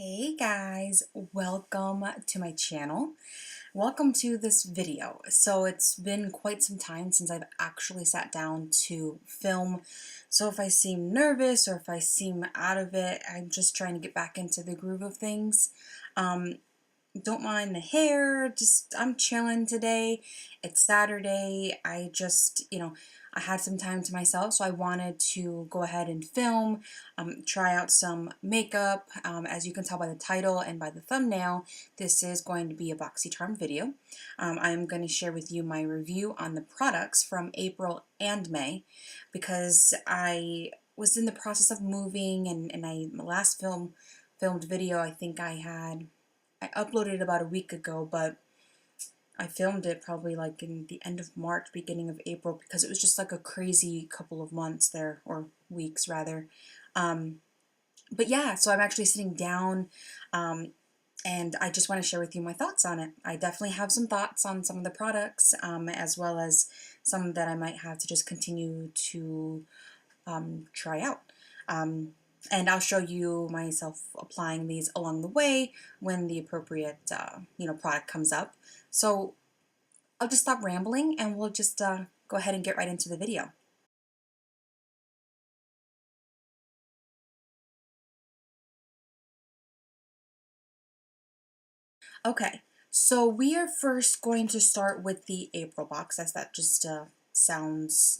Hey guys, welcome to my channel. Welcome to this video. So it's been quite some time since I've actually sat down to film. So if I seem nervous or if I seem out of it, I'm just trying to get back into the groove of things. Don't mind the hair, just I'm chilling today. It's Saturday. I had some time to myself, so I wanted to go ahead and film, try out some makeup. As you can tell by the title and by the thumbnail, this is going to be a BoxyCharm video. I'm going to share with you my review on the products from April and May because I was in the process of moving and my last filmed video I uploaded it about a week ago, but I filmed it probably like in the end of March, beginning of April, because it was just like a crazy couple of months there, or weeks rather. But yeah, so I'm actually sitting down and I just want to share with you my thoughts on it. I definitely have some thoughts on some of the products, as well as some that I might have to just continue to try out. And I'll show you myself applying these along the way when the appropriate product comes up. So I'll just stop rambling and we'll just go ahead and get right into the video. Okay, so we are first going to start with the April box, as that just sounds,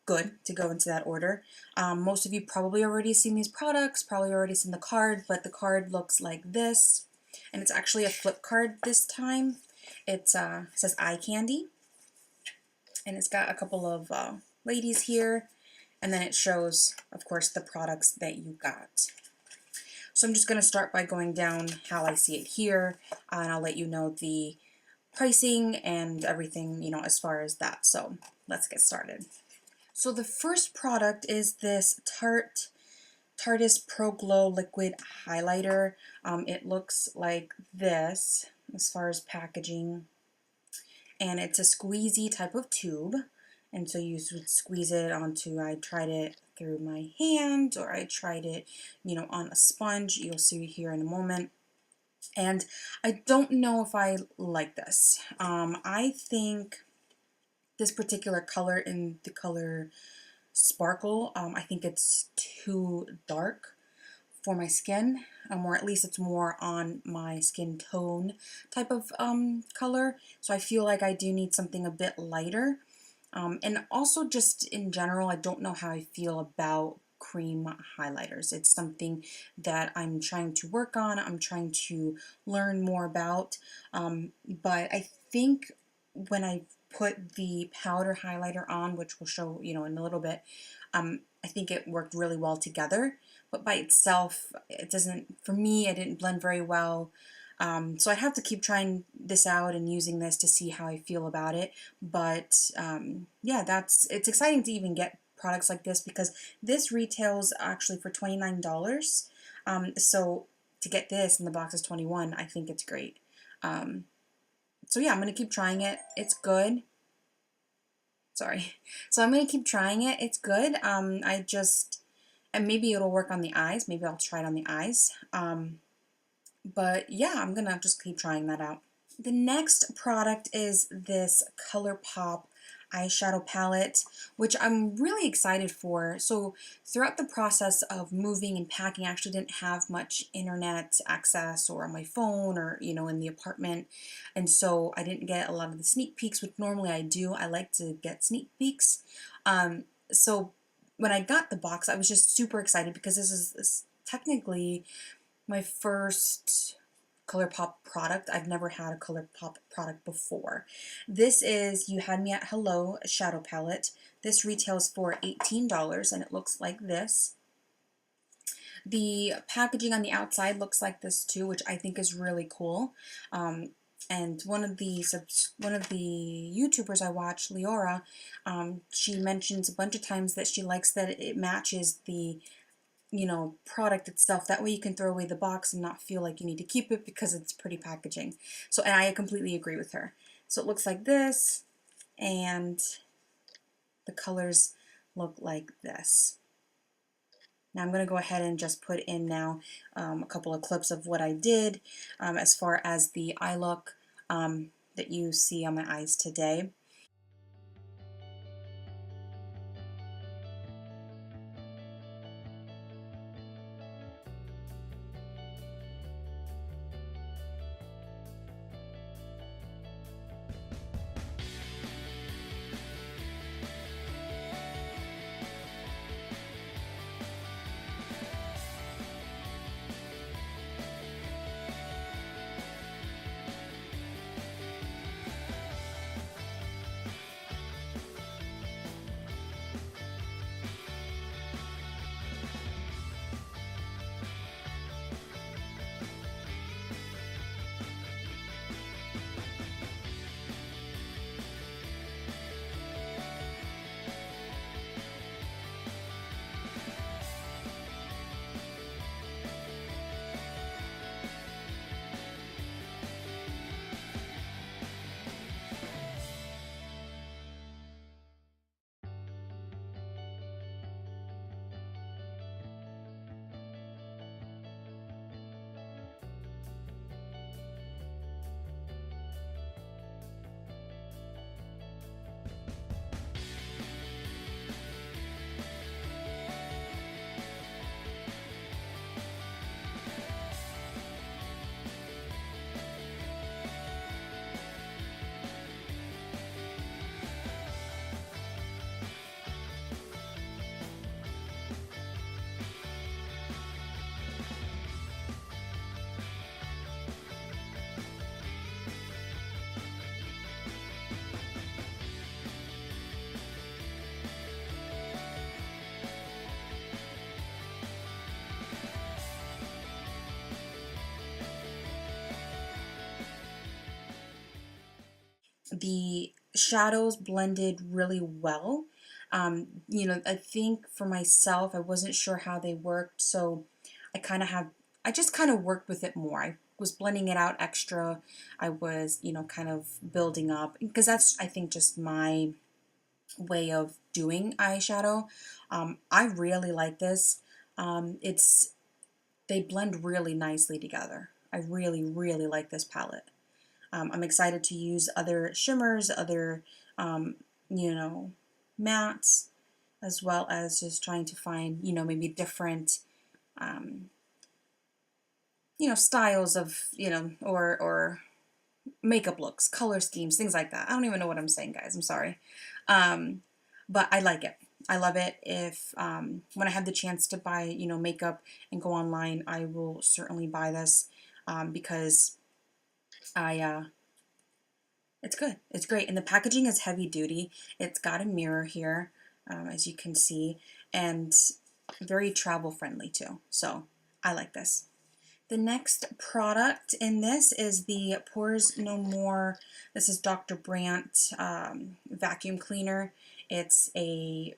good to go into that order. Most of you probably already seen these products, probably already seen the card, but the card looks like this, and it's actually a flip card this time. It says eye candy, and it's got a couple of ladies here, and then it shows, of course, the products that you got. So I'm just going to start by going down how I see it here, and I'll let you know the pricing and everything, as far as that. So let's get started. So the first product is this Tarte's Pro Glow Liquid Highlighter. It looks like this as far as packaging, and it's a squeezy type of tube, and so you would squeeze it onto, I tried it through my hand, or I tried it, on a sponge. You'll see here in a moment. And I don't know if I like this. I think this particular color, in the color Sparkle, I think it's too dark for my skin, or at least it's more on my skin tone type of color. So I feel like I do need something a bit lighter. And also just in general, I don't know how I feel about cream highlighters. It's something that I'm trying to work on. I'm trying to learn more about. But I think when I put the powder highlighter on, which we'll show, in a little bit, I think it worked really well together. But by itself, it doesn't, for me, it didn't blend very well. So I'd have to keep trying this out and using this to see how I feel about it. But yeah, it's exciting to even get products like this, because this retails actually for $29. So to get this and the box is $21, I think it's great. So yeah, I'm going to keep trying it. It's good. Sorry. So I'm going to keep trying it. It's good. And maybe it'll work on the eyes. Maybe I'll try it on the eyes. But yeah, I'm going to just keep trying that out. The next product is this ColourPop eyeshadow palette, which I'm really excited for. So throughout the process of moving and packing, I actually didn't have much internet access or on my phone or, in the apartment. And so I didn't get a lot of the sneak peeks, which normally I do. I like to get sneak peeks. So when I got the box, I was just super excited because this is technically my first ColourPop product. I've never had a ColourPop product before. This is You Had Me at Hello shadow palette. This retails for $18 and it looks like this. The packaging on the outside looks like this too, which I think is really cool. And one of the YouTubers I watch, Leora, she mentions a bunch of times that she likes that it matches the product itself. That way you can throw away the box and not feel like you need to keep it because it's pretty packaging. So, and I completely agree with her. So it looks like this, and the colors look like this. Now I'm going to go ahead and just put in now a couple of clips of what I did as far as the eye look that you see on my eyes today. The shadows blended really well. I think for myself, I wasn't sure how they worked, so I just kind of worked with it more. I was blending it out extra. I was, kind of building up because that's, I think, just my way of doing eyeshadow. I really like this. They blend really nicely together. I really, really like this palette. I'm excited to use other shimmers, other, you know, mattes, as well as just trying to find, maybe different, um, styles of, or makeup looks, color schemes, things like that. I don't even know what I'm saying, guys. I'm sorry. Um, but I like it. I love it. If when I have the chance to buy, makeup and go online, I will certainly buy this because I it's good. It's great. And the packaging is heavy duty. It's got a mirror here, as you can see, and very travel friendly too. So I like this. The next product in this is the Pores No More. This is Dr. Brandt vacuum cleaner. It's a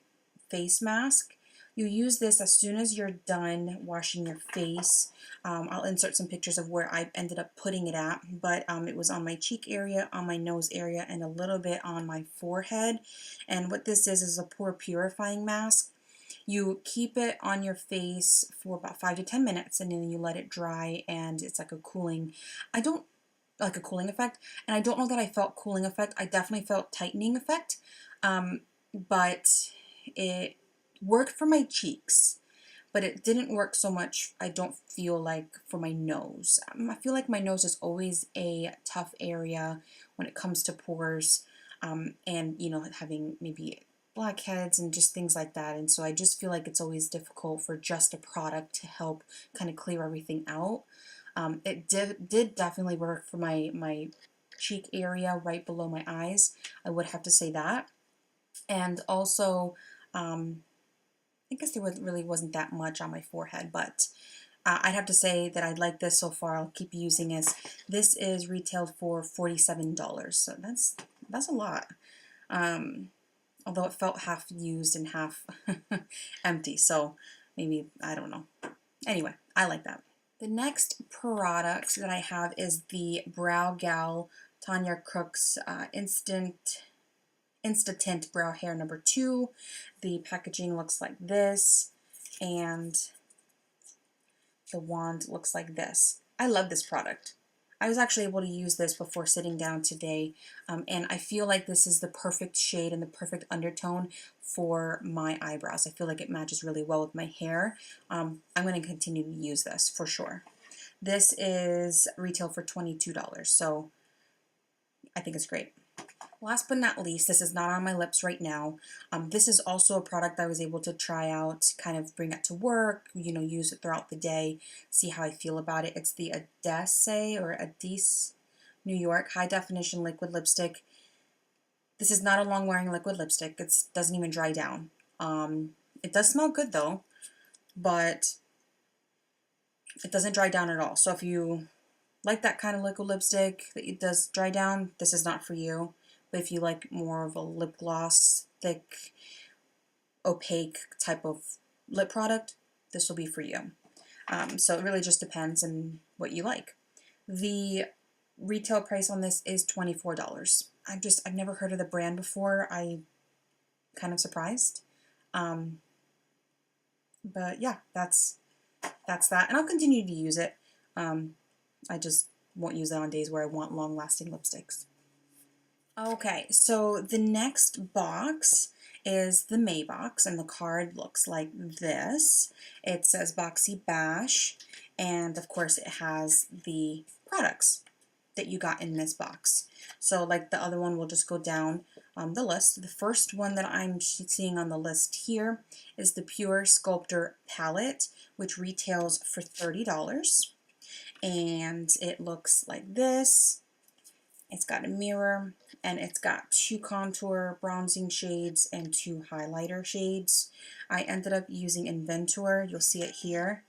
face mask. You use this as soon as you're done washing your face. I'll insert some pictures of where I ended up putting it at, but it was on my cheek area, on my nose area, and a little bit on my forehead. And what this is a pore purifying mask. You keep it on your face for about 5 to 10 minutes and then you let it dry, and it's like a cooling, I don't like a cooling effect, and I don't know that I felt cooling effect. I definitely felt tightening effect, but it worked for my cheeks, but it didn't work so much, I don't feel like, for my nose. I feel like my nose is always a tough area when it comes to pores, and having maybe blackheads and just things like that, and so I just feel like it's always difficult for just a product to help kind of clear everything out. It did definitely work for my cheek area right below my eyes. I would have to say that. And also, I guess really wasn't that much on my forehead, but I'd have to say that I like this so far. I'll keep using this. This is retailed for $47, so that's a lot. Although it felt half used and half empty, so maybe, I don't know. Anyway, I like that. The next product that I have is the Brow Gal Tanya Crooks Instant Tint Brow Hair number 2. The packaging looks like this. and the wand looks like this. I love this product. I was actually able to use this before sitting down today, and I feel like this is the perfect shade and the perfect undertone for my eyebrows. I feel like it matches really well with my hair. I'm going to continue to use this for sure. This is retail for $22, so I think it's great. Last but not least, this is not on my lips right now. This is also a product I was able to try out, kind of bring it to work, you know, use it throughout the day, see how I feel about it. It's the Adese New York High Definition Liquid Lipstick. This is not a long wearing liquid lipstick. It doesn't even dry down. It does smell good though, but it doesn't dry down at all. So if you like that kind of liquid lipstick that it does dry down, this is not for you. But if you like more of a lip gloss, thick, opaque type of lip product, this will be for you. So it really just depends on what you like. The retail price on this is $24. I've never heard of the brand before. I'm kind of surprised. But yeah, that's that. And I'll continue to use it. I just won't use it on days where I want long-lasting lipsticks. Okay, so the next box is the May box, and the card looks like this. It says Boxy Bash, and of course it has the products that you got in this box. So like the other one, we'll just go down the list. The first one that I'm seeing on the list here is the Pure Sculptor Palette, which retails for $30. And it looks like this. It's got a mirror, and it's got 2 contour bronzing shades and 2 highlighter shades. I ended up using Inventor. You'll see it here.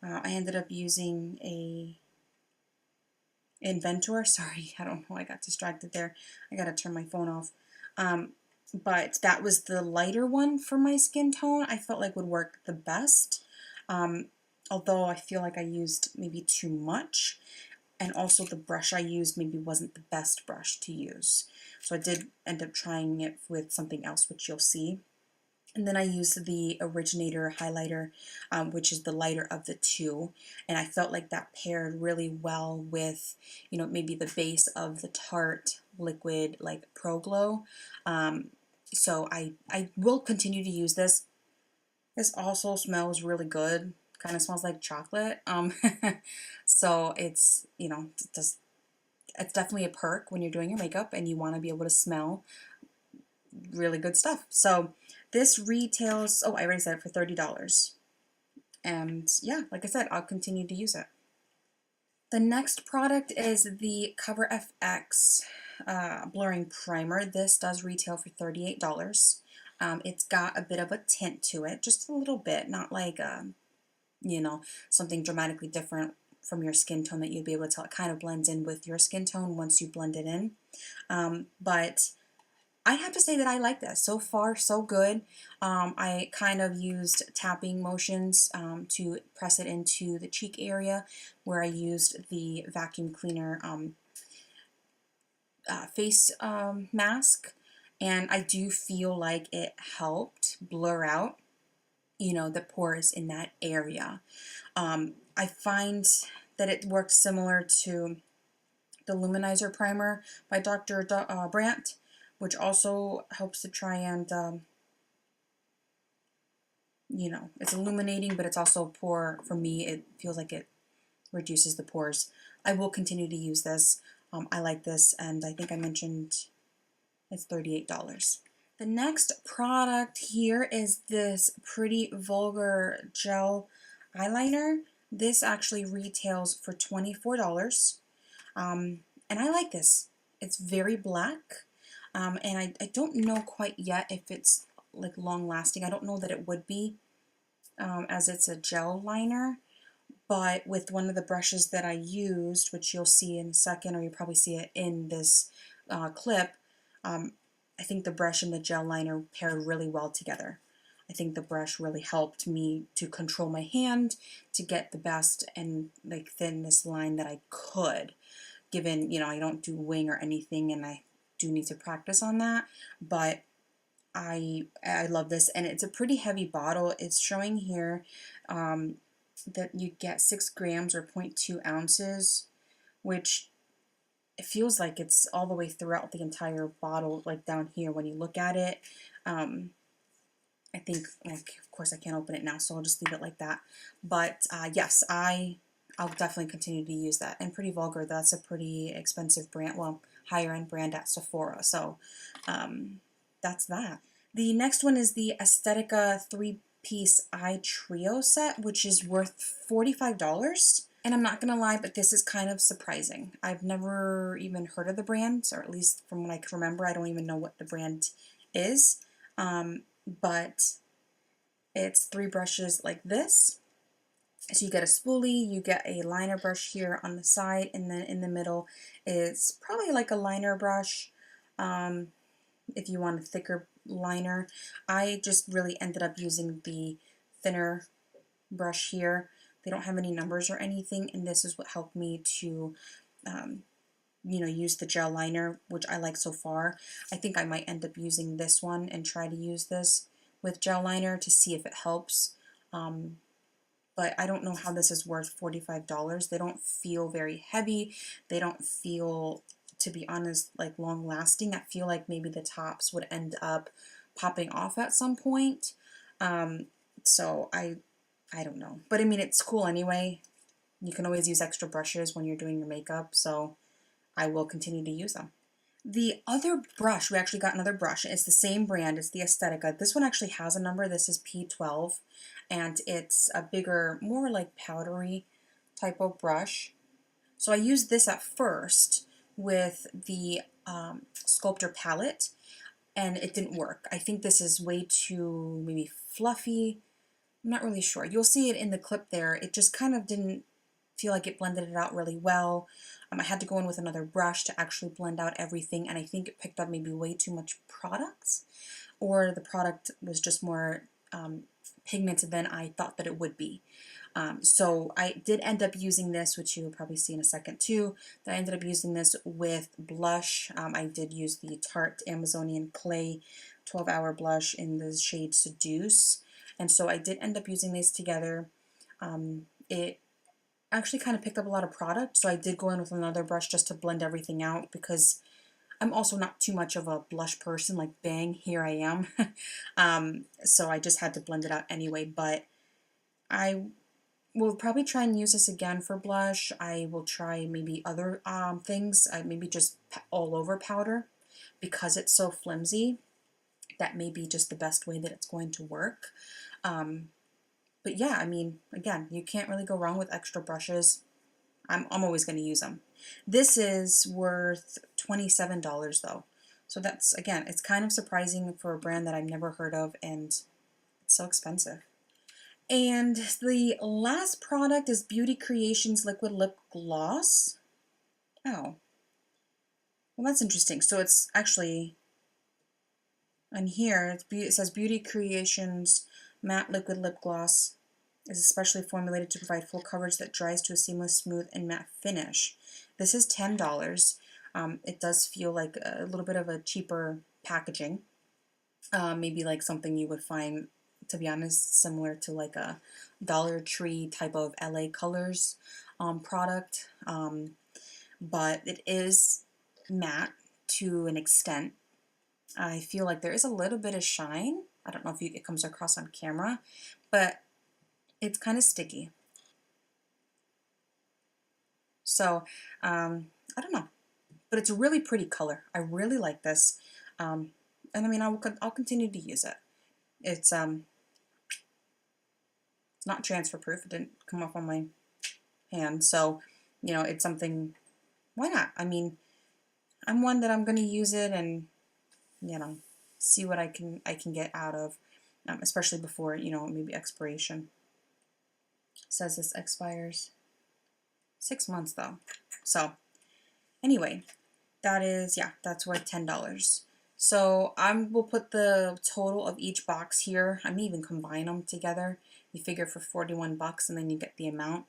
I ended up using a Inventor. Sorry, I don't know. I got distracted there. I got to turn my phone off. But that was the lighter one for my skin tone. I felt like would work the best. Although I feel like I used maybe too much. And also the brush I used maybe wasn't the best brush to use. So I did end up trying it with something else, which you'll see. And then I used the Originator highlighter, which is the lighter of the two. And I felt like that paired really well with, you know, maybe the base of the Tarte liquid like Pro Glow. So I will continue to use this. This also smells really good. Kind of smells like chocolate. So it's, you know, it's definitely a perk when you're doing your makeup and you want to be able to smell really good stuff. So this retails, oh, I already said it, for $30. And yeah, like I said, I'll continue to use it. The next product is the Cover FX Blurring Primer. This does retail for $38. It's got a bit of a tint to it, just a little bit, not like, you know, something dramatically different from your skin tone that you'd be able to tell. It kind of blends in with your skin tone once you blend it in. But I have to say that I like this. So far, so good. I kind of used tapping motions to press it into the cheek area, where I used the vacuum cleaner face mask. And I do feel like it helped blur out, you know, the pores in that area. I find that it works similar to the Luminizer Primer by Dr. Brandt, which also helps to try and, you know, it's illuminating, but it's also pore. For me, it feels like it reduces the pores. I will continue to use this. I like this, and I think I mentioned it's $38. The next product here is this Pretty Vulgar Gel Eyeliner. This actually retails for $24. And I like this. It's very black. And I don't know quite yet if it's like long lasting. I don't know that it would be, as it's a gel liner. But with one of the brushes that I used, which you'll see in a second, or you probably see it in this clip, I think the brush and the gel liner paired really well together. I think the brush really helped me to control my hand to get the best and like thinnest line that I could, given, you know, I don't do wing or anything, and I do need to practice on that. But I love this, and it's a pretty heavy bottle. It's showing here that you get 6 grams or 0.2 ounces, which it feels like it's all the way throughout the entire bottle, like down here when you look at it. I think, like, of course I can't open it now, so I'll just leave it like that. But yes, I'll definitely continue to use that. And Pretty Vulgar, that's a pretty expensive brand, well, higher end brand at Sephora. So that's that. The next one is the Aesthetica 3-piece eye trio set, which is worth $45. And I'm not gonna lie, but this is kind of surprising. I've never even heard of the brand, or at least from what I can remember, I don't even know what the brand is. But it's 3 brushes like this. So you get a spoolie, you get a liner brush here on the side, and then in the middle is probably like a liner brush if you want a thicker liner. I just really ended up using the thinner brush here. They don't have any numbers or anything, and this is what helped me to use the gel liner, which I like so far. I think I might end up using this one and try to use this with gel liner to see if it helps. But I don't know how this is worth $45. They don't feel very heavy. They don't feel, to be honest, like long lasting. I feel like maybe the tops would end up popping off at some point. So I don't know. But I mean, it's cool anyway. You can always use extra brushes when you're doing your makeup, so I will continue to use them. The other brush, we actually got another brush. It's the same brand. It's the Aesthetica. This one actually has a number. This is P12, and it's a bigger, more like powdery type of brush. So I used this at first with the Sculptor palette, and it didn't work. I think this is way too maybe fluffy. I'm not really sure. You'll see it in the clip there. It just kind of didn't feel like it blended it out really well. I had to go in with another brush to actually blend out everything, and I think it picked up maybe way too much product, or the product was just more pigmented than I thought that it would be. So I did end up using this, which you'll probably see in a second too. That I ended up using this with blush. I did use the Tarte Amazonian Clay 12-hour blush in the shade Seduce. And so I did end up using these together. It actually kind of picked up a lot of product, so I did go in with another brush just to blend everything out, because I'm also not too much of a blush person. Like, bang, here I am. So I just had to blend it out anyway, but I will probably try and use this again for blush. I will try maybe other things, maybe just all over powder, because it's so flimsy. That may be just the best way that it's going to work. But yeah, I mean, again, you can't really go wrong with extra brushes. I'm always going to use them. This is worth $27 though. So that's, again, it's kind of surprising for a brand that I've never heard of, and it's so expensive. And the last product is Beauty Creations Liquid Lip Gloss. Oh, well, that's interesting. So it's actually on here, it says Beauty Creations Matte Liquid Lip Gloss is especially formulated to provide full coverage that dries to a seamless, smooth, and matte finish. This is $10. It does feel like a little bit of a cheaper packaging. Maybe like something you would find, to be honest, similar to like a Dollar Tree type of LA Colors product. But it is matte to an extent. I feel like there is a little bit of shine. I don't know if it comes across on camera, but it's kind of sticky. So, I don't know. But it's a really pretty color. I really like this. And I mean, I'll continue to use it. It's not transfer proof. It didn't come off on my hand. So, it's something, why not? I mean, I'm one that I'm going to use it and, see what I can get out of, especially before, maybe expiration. It says this expires 6 months though. So anyway, that's worth $10. So will put the total of each box here. I may even combine them together. You figure for 41 bucks, and then you get the amount.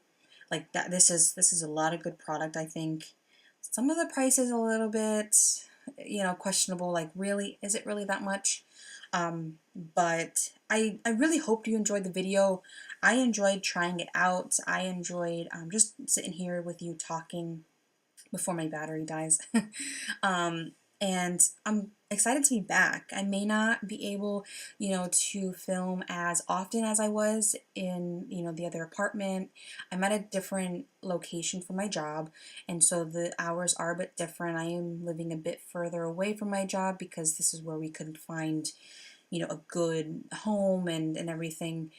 Like that, this is a lot of good product, I think. Some of the price is a little bit, questionable. Like, really, is it really that much? But I really hope you enjoyed the video. I enjoyed trying it out. I enjoyed just sitting here with you talking before my battery dies. um, and I'm excited to be back. I may not be able, to film as often as I was in, the other apartment. I'm at a different location for my job, and so the hours are a bit different. I am living a bit further away from my job because this is where we could find a good home and everything.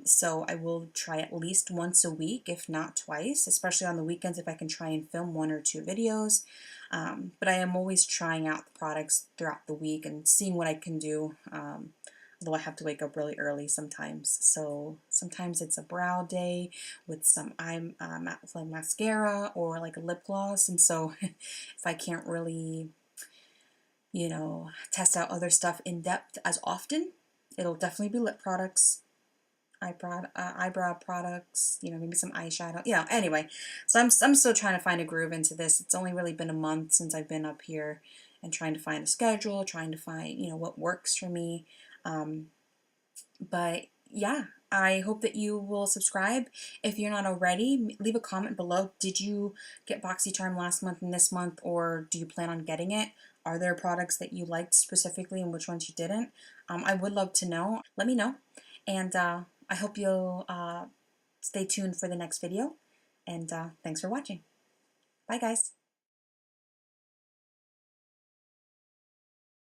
So I will try at least once a week, if not twice, especially on the weekends if I can try and film 1 or 2 videos. But I am always trying out the products throughout the week and seeing what I can do. Although I have to wake up really early sometimes. So sometimes it's a brow day with some like mascara or like a lip gloss. And so if I can't really test out other stuff in depth as often, it'll definitely be lip products, eyebrow products, maybe some eyeshadow. Anyway, so I'm still trying to find a groove into this. It's only really been a month since I've been up here and trying to find a schedule, trying to find, what works for me. But yeah, I hope that you will subscribe. If you're not already, leave a comment below. Did you get BoxyCharm last month and this month, or do you plan on getting it? Are there products that you liked specifically and which ones you didn't? I would love to know. Let me know. And I hope you'll stay tuned for the next video. And thanks for watching. Bye, guys.